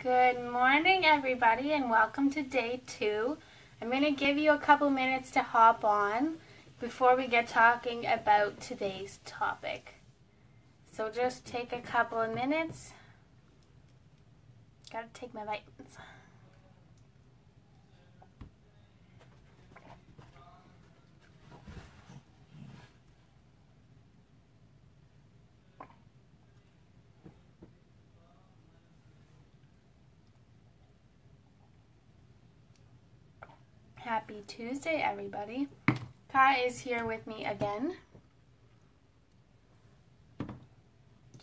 Good morning, everybody, and welcome to day 2. I'm going to give you a couple minutes to hop on before we get talking about today's topic. So just take a couple of minutes. Gotta take my vitamins. Happy Tuesday, everybody. Kai is here with me again.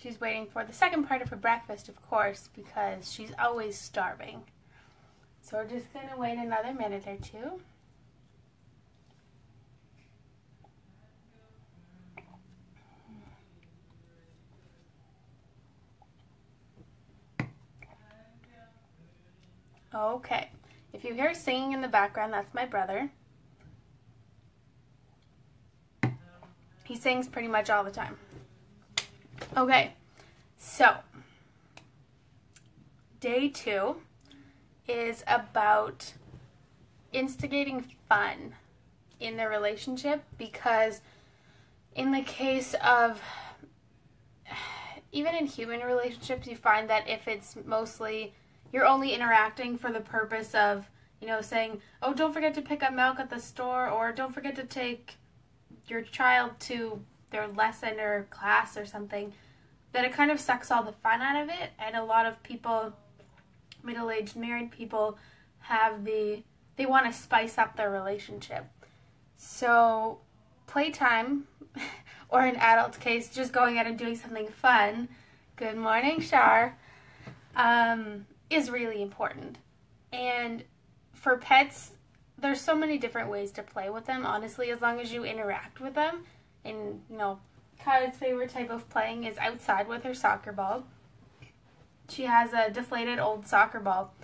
She's waiting for the second part of her breakfast, of course, because she's always starving. So we're just going to wait another minute or two. Okay. If you hear singing in the background, that's my brother. He sings pretty much all the time. Okay, so day 2 is about instigating fun in the relationship, because in the case of, even in human relationships, you find that if it's mostly you're only interacting for the purpose of, saying, oh, don't forget to pick up milk at the store, or don't forget to take your child to their lesson or class or something, that it kind of sucks all the fun out of it. And a lot of people, middle-aged married people, they want to spice up their relationship. So playtime, or in adult's case, just going out and doing something fun, good morning, Shar, is really important. And for pets, there's so many different ways to play with them, honestly, as long as you interact with them. And, Kyla's favorite type of playing is outside with her soccer ball. She has a deflated old soccer ball,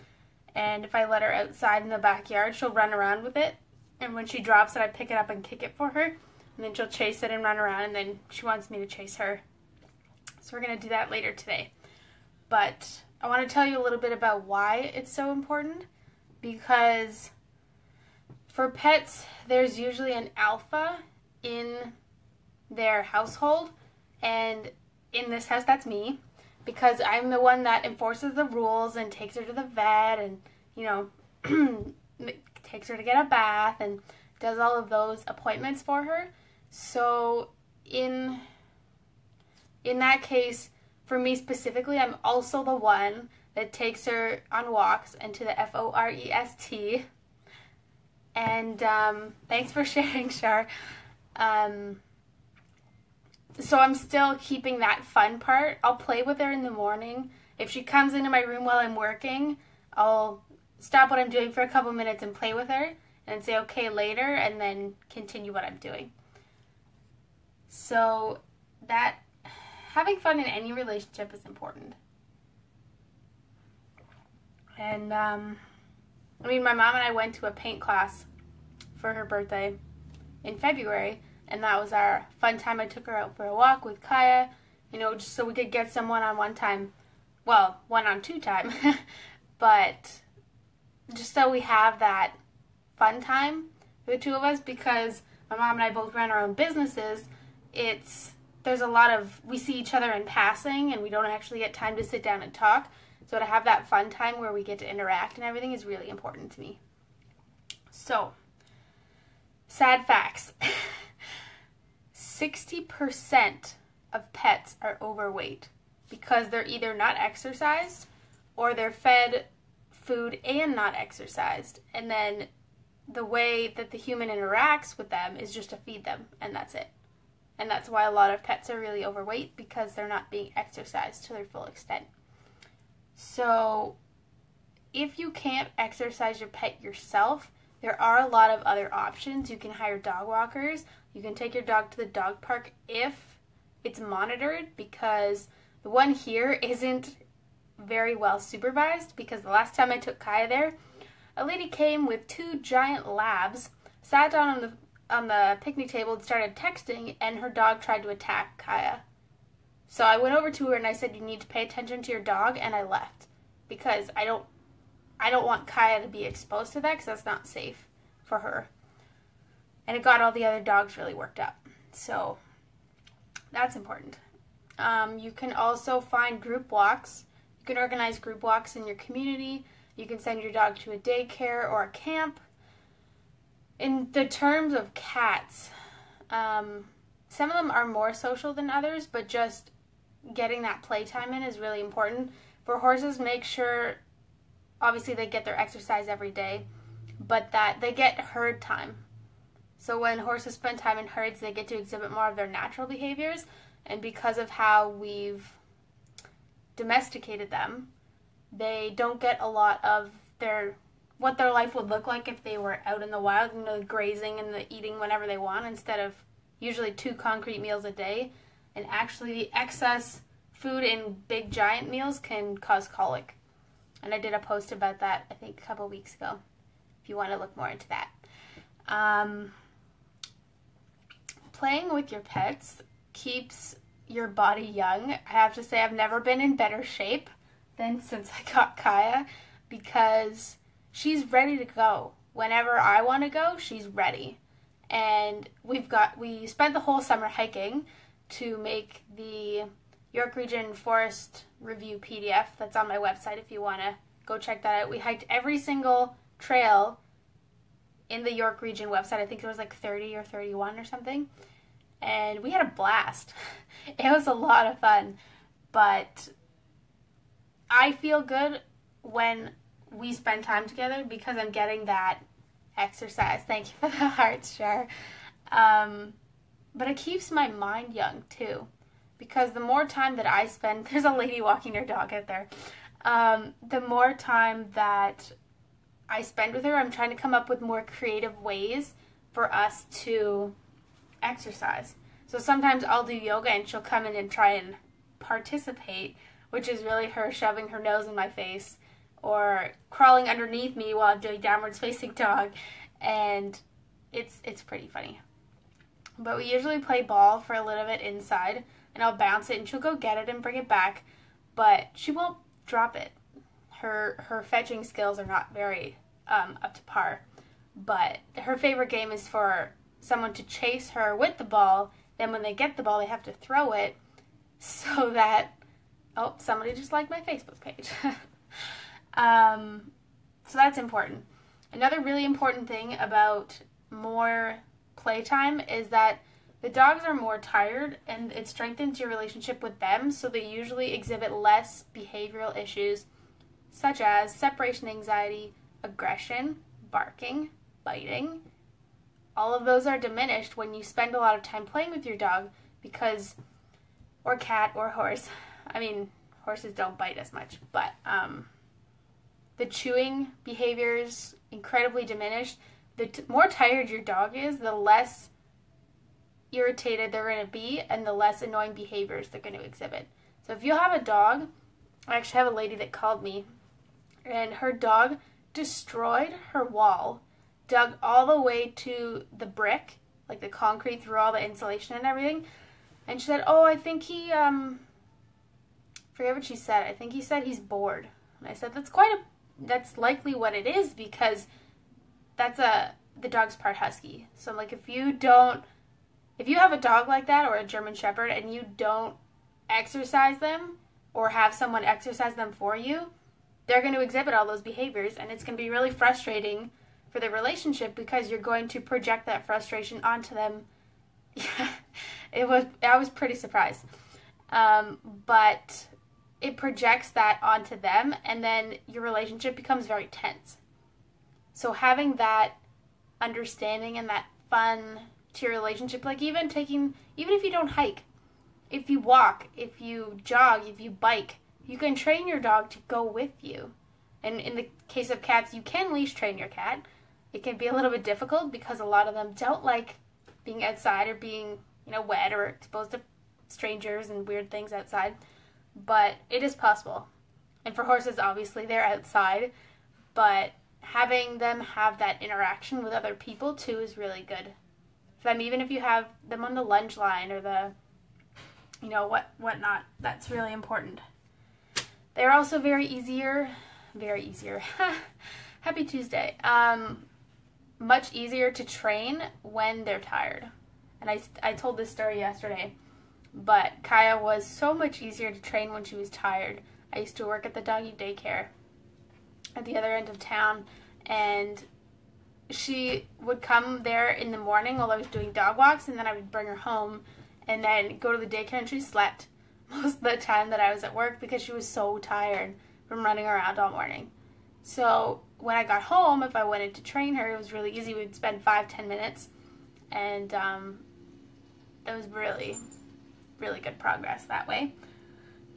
and if I let her outside in the backyard, she'll run around with it. And when she drops it, I pick it up and kick it for her, and then she'll chase it and run around, and then she wants me to chase her. So we're going to do that later today. But I want to tell you a little bit about why it's so important, because for pets, there's usually an alpha in their household, and in this house, that's me, because I'm the one that enforces the rules and takes her to the vet and, takes her to get a bath and does all of those appointments for her. So in that case, for me specifically, I'm also the one that takes her on walks and to the FOREST. And thanks for sharing, Shar. So I'm still keeping that fun part. I'll play with her in the morning. If she comes into my room while I'm working, I'll stop what I'm doing for a couple minutes and play with her and say okay later, and then continue what I'm doing. So that having fun in any relationship is important. And my mom and I went to a paint class for her birthday in February, and that was our fun time. I took her out for a walk with Kaya, just so we could get some one-on-one time. Well, one-on-two time, but just so we have that fun time for the two of us, because my mom and I both run our own businesses. There's a lot of, we see each other in passing, and we don't actually get time to sit down and talk. So to have that fun time where we get to interact and everything is really important to me. So, sad facts. 60% of pets are overweight because they're either not exercised or they're fed food and not exercised. And then the way that the human interacts with them is just to feed them, and that's it. And that's why a lot of pets are really overweight, because they're not being exercised to their full extent. So if you can't exercise your pet yourself, there are a lot of other options. You can hire dog walkers. You can take your dog to the dog park if it's monitored, because the one here isn't very well supervised, because the last time I took Kaya there, a lady came with 2 giant labs, sat down on the picnic table and started texting, and her dog tried to attack Kaya. So I went over to her and I said, you need to pay attention to your dog, and I left. because I don't want Kaya to be exposed to that because that's not safe for her. And it got all the other dogs really worked up. So that's important. You can also find group walks. You can organize group walks in your community. You can send your dog to a daycare or a camp. In the terms of cats, some of them are more social than others, but just getting that playtime in is really important. For horses, make sure, obviously, they get their exercise every day, but that they get herd time. So when horses spend time in herds, they get to exhibit more of their natural behaviors, and because of how we've domesticated them, they don't get a lot of what their life would look like if they were out in the wild, grazing and eating whenever they want instead of usually 2 concrete meals a day. And actually, the excess food in big giant meals can cause colic. And I did a post about that, I think, a couple weeks ago, if you want to look more into that. Playing with your pets keeps your body young. I have to say I've never been in better shape than since I got Kaya, because she's ready to go. Whenever I want to go, she's ready. And we spent the whole summer hiking to make the York Region Forest Review PDF that's on my website if you want to go check that out. We hiked every single trail in the York Region website. I think there was like 30 or 31 or something. And we had a blast. It was a lot of fun. But I feel good when we spend time together because I'm getting that exercise. Thank you for the hearts, Char. But it keeps my mind young too, because the more time that I spend, there's a lady walking her dog out there. The more time that I spend with her, I'm trying to come up with more creative ways for us to exercise. So sometimes I'll do yoga and she'll come in and try and participate, which is really her shoving her nose in my face or crawling underneath me while I'm doing downwards facing dog, and it's pretty funny. But we usually play ball for a little bit inside, and I'll bounce it and she'll go get it and bring it back, but she won't drop it. Her fetching skills are not very up to par, but her favorite game is for someone to chase her with the ball. Then when they get the ball, they have to throw it so that, oh, somebody just liked my Facebook page. So that's important. Another really important thing about more playtime is that the dogs are more tired and it strengthens your relationship with them, so they usually exhibit less behavioral issues such as separation anxiety, aggression, barking, biting. All of those are diminished when you spend a lot of time playing with your dog because, or cat or horse. I mean, horses don't bite as much, but the chewing behaviors incredibly diminished. The more tired your dog is, the less irritated they're going to be and the less annoying behaviors they're going to exhibit. So if you have a dog, I actually have a lady that called me, and her dog destroyed her wall, dug all the way to the brick, like the concrete through all the insulation and everything, and she said, oh, I think he, forget what she said, I think he said he's bored. And I said, that's likely what it is, because the dog's part husky. So I'm like, if you have a dog like that or a German Shepherd and you don't exercise them or have someone exercise them for you, they're going to exhibit all those behaviors, and it's going to be really frustrating for the relationship because you're going to project that frustration onto them. I was pretty surprised. But it projects that onto them, and then your relationship becomes very tense. So having that understanding and that fun to your relationship, like even if you don't hike, if you walk, if you jog, if you bike, you can train your dog to go with you. And in the case of cats, you can leash train your cat. It can be a little bit difficult because a lot of them don't like being outside or being, wet or exposed to strangers and weird things outside. But it is possible. And for horses, obviously, they're outside. But having them have that interaction with other people, too, is really good for them. Even if you have them on the lunge line or the, whatnot, that's really important. They're also very easier. Happy Tuesday. Much easier to train when they're tired. And I told this story yesterday, but Kaya was so much easier to train when she was tired. I used to work at the doggy daycare at the other end of town, and she would come there in the morning while I was doing dog walks, and then I would bring her home and then go to the daycare, and she slept most of the time that I was at work because she was so tired from running around all morning. So when I got home, if I wanted to train her, it was really easy. We'd spend 5-10 minutes, and that was really, really good progress that way.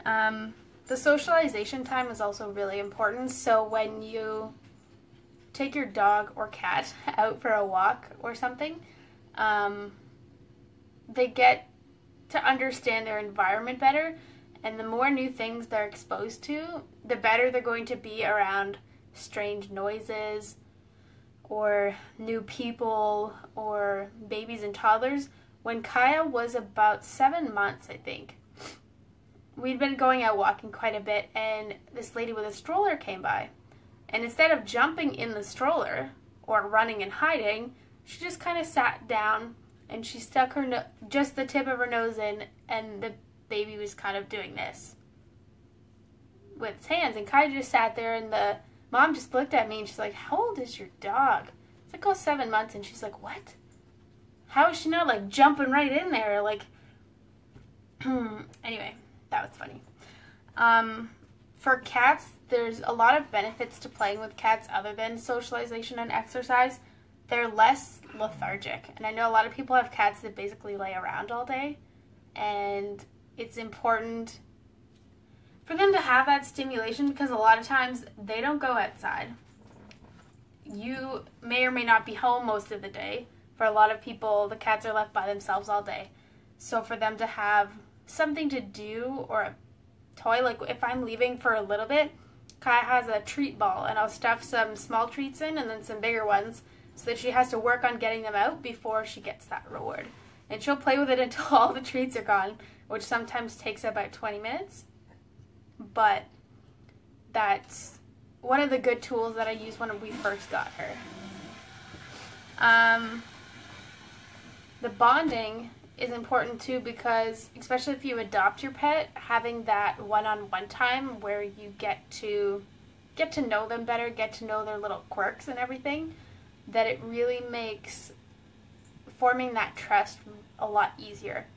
The socialization time is also really important. So when you take your dog or cat out for a walk or something, they get to understand their environment better, and the more new things they're exposed to, the better they're going to be around strange noises or new people or babies and toddlers. When Kaya was about 7 months, I think, we'd been going out walking quite a bit, and this lady with a stroller came by. And instead of jumping in the stroller or running and hiding, she just kind of sat down and she stuck her just the tip of her nose in, and the baby was kind of doing this with its hands. And Kaya just sat there, and the mom just looked at me and she's like, "How old is your dog?" It's like, "Oh, 7 months." And she's like, "What? How is she not like jumping right in there?" Like, anyway, that was funny. For cats, there's a lot of benefits to playing with cats other than socialization and exercise. They're less lethargic. And I know a lot of people have cats that basically lay around all day. And it's important for them to have that stimulation because a lot of times they don't go outside. You may or may not be home most of the day. For a lot of people, the cats are left by themselves all day. So for them to have something to do or a toy, like if I'm leaving for a little bit, Kaya has a treat ball, and I'll stuff some small treats in and then some bigger ones so that she has to work on getting them out before she gets that reward. And she'll play with it until all the treats are gone, which sometimes takes about 20 minutes. But that's one of the good tools that I used when we first got her. The bonding is important too, because especially if you adopt your pet, having that one-on-one time where you get to know them better, get to know their little quirks and everything, that it really makes forming that trust a lot easier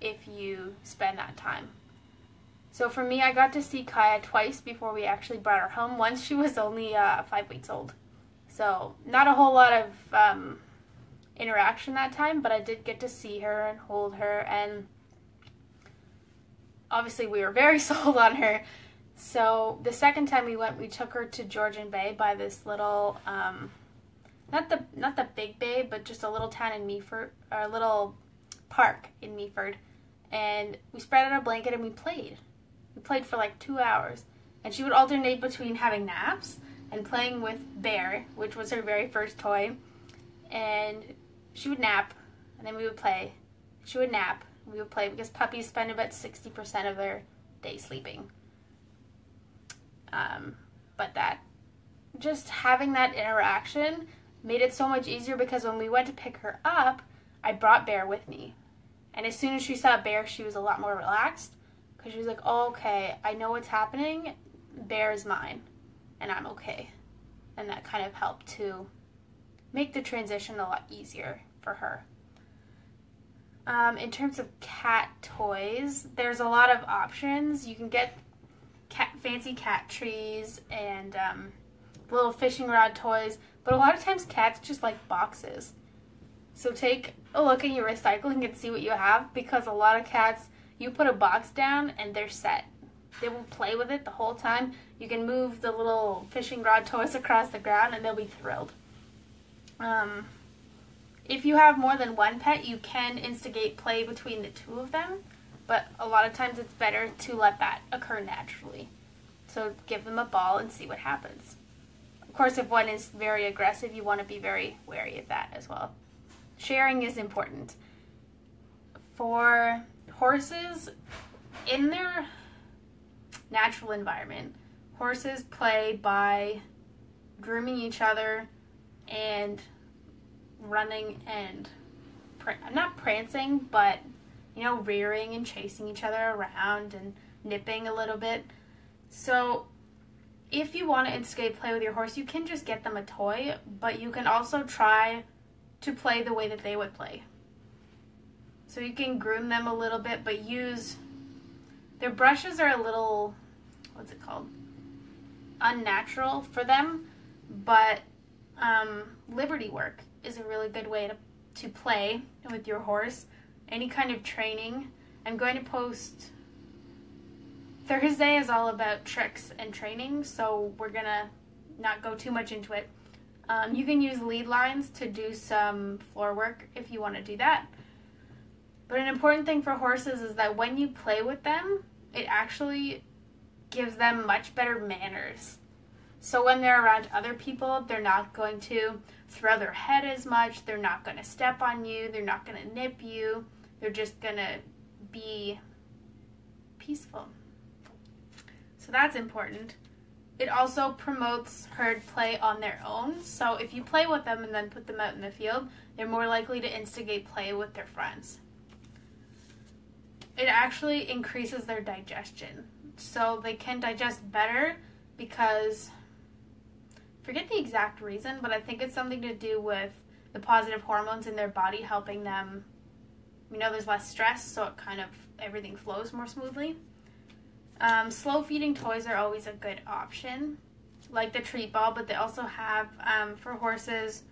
if you spend that time. So for me, I got to see Kaya twice before we actually brought her home. Once she was only 5 weeks old. So not a whole lot of interaction that time, but I did get to see her and hold her, and obviously we were very sold on her. So the second time we went, we took her to Georgian Bay by this little, not the big bay, but just a little town in Meaford, or a little park in Meaford, and we spread out a blanket and we played. We played for like 2 hours, and she would alternate between having naps and playing with Bear, which was her very first toy, and she would nap, and then we would play. She would nap, and we would play, because puppies spend about 60% of their day sleeping. But that, just having that interaction made it so much easier, because when we went to pick her up, I brought Bear with me. And as soon as she saw Bear, she was a lot more relaxed, because she was like, "Oh, okay, I know what's happening. Bear is mine, and I'm okay." And that kind of helped to make the transition a lot easier for her. In terms of cat toys, there's a lot of options. You can get fancy cat trees and little fishing rod toys, but a lot of times cats just like boxes. So take a look at your recycling and see what you have, because a lot of cats, you put a box down and they're set. They will play with it the whole time. You can move the little fishing rod toys across the ground and they'll be thrilled. If you have more than one pet, you can instigate play between the two of them, but a lot of times it's better to let that occur naturally. So give them a ball and see what happens. Of course, if one is very aggressive, you want to be very wary of that as well. Sharing is important. For horses, in their natural environment. Horses play by grooming each other and running and not prancing, but rearing and chasing each other around and nipping a little bit. So if you want to instigate play with your horse, you can just get them a toy, but you can also try to play the way that they would play. So you can groom them a little bit, but their brushes are a little, unnatural for them, but liberty work is a really good way to play with your horse. Any kind of training. I'm going to post, Thursday is all about tricks and training, so we're going to not go too much into it. You can use lead lines to do some floor work if you want to do that. But an important thing for horses is that when you play with them, it actually gives them much better manners. So when they're around other people, they're not going to throw their head as much, they're not going to step on you, they're not going to nip you, they're just going to be peaceful. So that's important. It also promotes herd play on their own. So if you play with them and then put them out in the field, they're more likely to instigate play with their friends. It actually increases their digestion. So they can digest better because, forget the exact reason, but I think it's something to do with the positive hormones in their body helping them, there's less stress, so it kind of, everything flows more smoothly. Slow feeding toys are always a good option, like the treat ball, but they also have, for horses,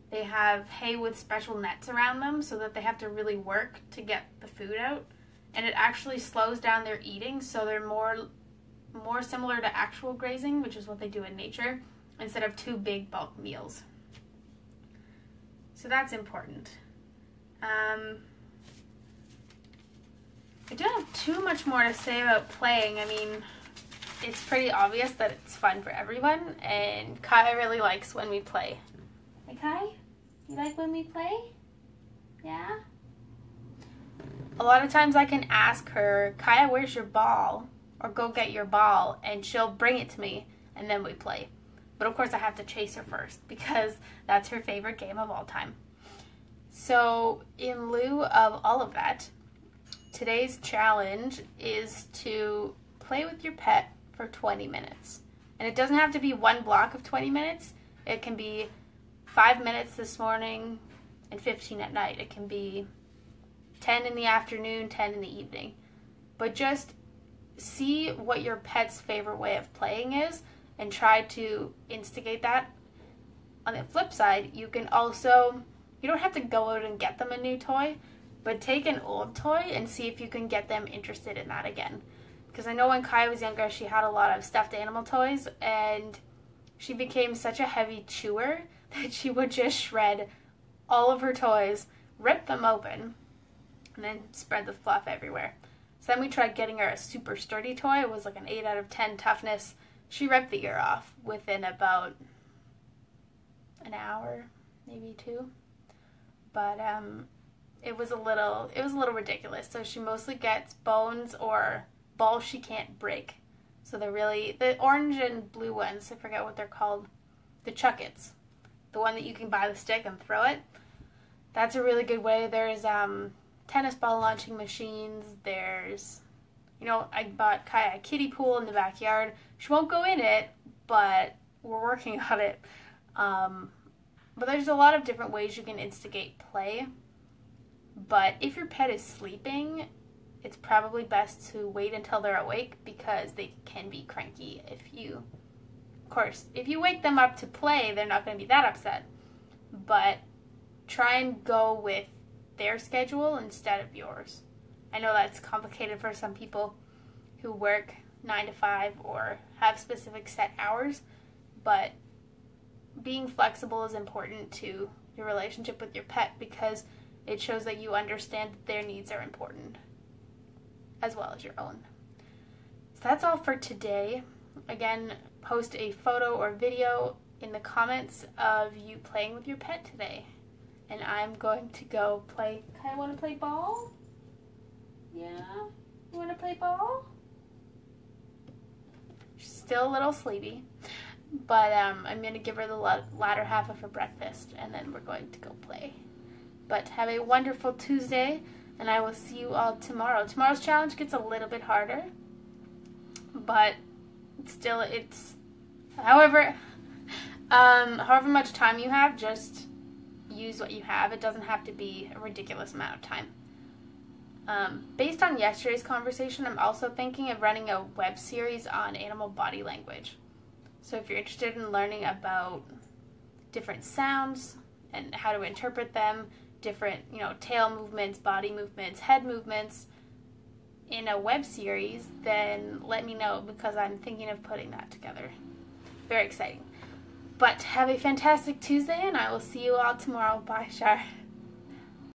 they have hay with special nets around them so that they have to really work to get the food out. And it actually slows down their eating, so they're more similar to actual grazing, which is what they do in nature, instead of 2 big bulk meals. So that's important. I don't have too much more to say about playing. It's pretty obvious that it's fun for everyone, and Kai really likes when we play. Hey, Kai? You like when we play? Yeah? A lot of times I can ask her, Kaya, where's your ball? Or go get your ball, and she'll bring it to me, and then we play. But of course I have to chase her first, because that's her favorite game of all time. So in lieu of all of that, today's challenge is to play with your pet for 20 minutes. And it doesn't have to be one block of 20 minutes. It can be 5 minutes this morning and 15 at night. It can be 10 in the afternoon, 10 in the evening. But just see what your pet's favorite way of playing is and try to instigate that. On the flip side, you can also, you don't have to go out and get them a new toy, but take an old toy and see if you can get them interested in that again. Because I know when Kai was younger, she had a lot of stuffed animal toys, and she became such a heavy chewer that she would just shred all of her toys, rip them open, and then spread the fluff everywhere. So then we tried getting her a super sturdy toy. It was like an 8 out of 10 toughness. She ripped the ear off within about an hour, maybe 2. But it was a little ridiculous. So she mostly gets bones or balls she can't break. So the orange and blue ones, I forget what they're called, the Chuckits, the one that you can buy the stick and throw it. That's a really good way. There's tennis ball launching machines. There's, I bought Kaya a kiddie pool in the backyard. She won't go in it, but we're working on it. But there's a lot of different ways you can instigate play. But if your pet is sleeping, it's probably best to wait until they're awake, because they can be cranky if you wake them up to play, they're not going to be that upset. But try and go with their schedule instead of yours. I know that's complicated for some people who work 9 to 5 or have specific set hours, but being flexible is important to your relationship with your pet, because it shows that you understand that their needs are important as well as your own. So that's all for today. Again, post a photo or video in the comments of you playing with your pet today. And I'm going to go play. I want to play ball? Yeah? You want to play ball? She's still a little sleepy, but I'm going to give her the latter half of her breakfast, and then we're going to go play. But have a wonderful Tuesday, and I will see you all tomorrow. Tomorrow's challenge gets a little bit harder, but still, it's however much time you have, just use what you have. It doesn't have to be a ridiculous amount of time. Based on yesterday's conversation, I'm also thinking of running a web series on animal body language. So if you're interested in learning about different sounds and how to interpret them, different, tail movements, body movements, head movements in a web series, then let me know, because I'm thinking of putting that together. Very exciting. But have a fantastic Tuesday, and I will see you all tomorrow. Bye, Shar.